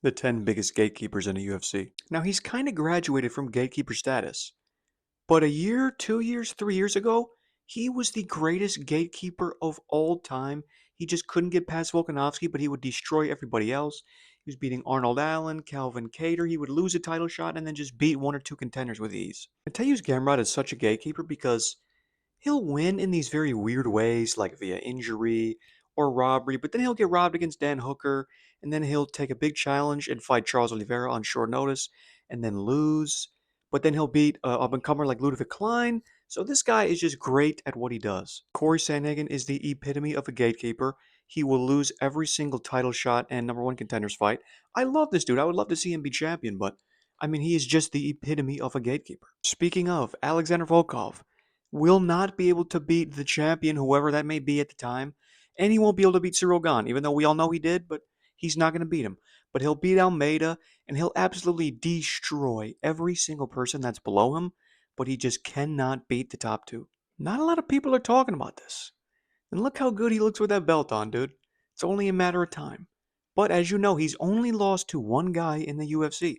The 10 biggest gatekeepers in the UFC. Now, he's kind of graduated from gatekeeper status, but a year, 2 years, 3 years ago, he was the greatest gatekeeper of all time. He just couldn't get past Volkanovski, but he would destroy everybody else. He was beating Arnold Allen, Calvin Kattar. He would lose a title shot and then just beat one or two contenders with ease. Mateusz Gamrot is such a gatekeeper because he'll win in these very weird ways, like via injury or robbery, but then he'll get robbed against Dan Hooker, and then he'll take a big challenge and fight Charles Oliveira on short notice, and then lose. But then he'll beat up-and-comer like Ludwig Klein. So this guy is just great at what he does. Corey Sandhagen is the epitome of a gatekeeper. He will lose every single title shot and number one contenders fight. I love this dude. I would love to see him be champion, but I mean, he is just the epitome of a gatekeeper. Speaking of, Alexander Volkov will not be able to beat the champion, whoever that may be at the time, and he won't be able to beat Cyril Gane, even though we all know he did, but he's not going to beat him. But he'll beat Almeida, and he'll absolutely destroy every single person that's below him, but he just cannot beat the top two. Not a lot of people are talking about this. And look how good he looks with that belt on, dude. It's only a matter of time. But as you know, he's only lost to one guy in the UFC.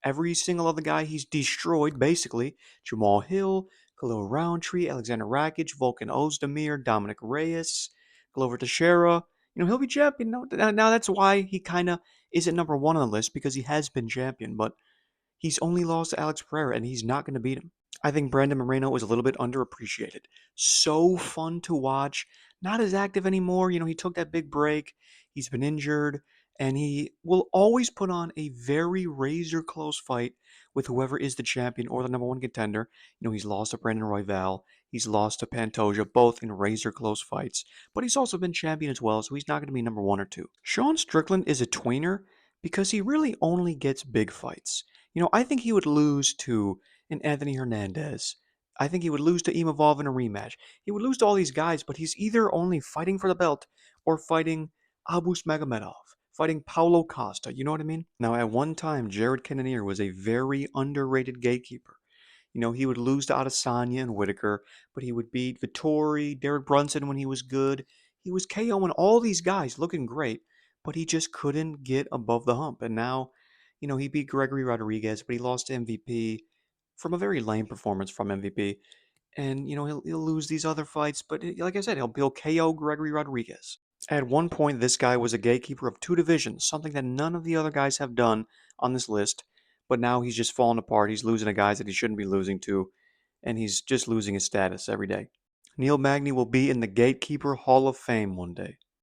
Every single other guy he's destroyed, basically. Jamal Hill, Khalil Roundtree, Alexander Rakic, Volkan Ozdemir, Dominic Reyes, Glover Teixeira. He'll be champion. Now that's why he kind of isn't number one on the list, because he has been champion. But he's only lost to Alex Pereira, and he's not going to beat him. I think Brandon Moreno is a little bit underappreciated. So fun to watch. Not as active anymore. He took that big break. He's been injured. And he will always put on a very razor close fight with whoever is the champion or the number one contender. He's lost to Brandon Royval. He's lost to Pantoja, both in razor close fights. But he's also been champion as well, so he's not going to be number one or two. Sean Strickland is a tweener because he really only gets big fights. I think he would lose to an Anthony Hernandez. I think he would lose to Imavov in a rematch. He would lose to all these guys, but he's either only fighting for the belt or fighting Abus Magomedov, fighting Paulo Costa. You know what I mean? Now, at one time, Jared Cannonier was a very underrated gatekeeper. He would lose to Adesanya and Whitaker, but he would beat Vittori, Derek Brunson when he was good. He was KOing all these guys, looking great, but he just couldn't get above the hump. And now, he beat Gregory Rodriguez, but he lost to MVP from a very lame performance from MVP. And, he'll lose these other fights, but like I said, he'll KO Gregory Rodriguez. At one point, this guy was a gatekeeper of two divisions, something that none of the other guys have done on this list. But now he's just falling apart. He's losing to guys that he shouldn't be losing to, and he's just losing his status every day. Neil Magny will be in the Gatekeeper Hall of Fame one day.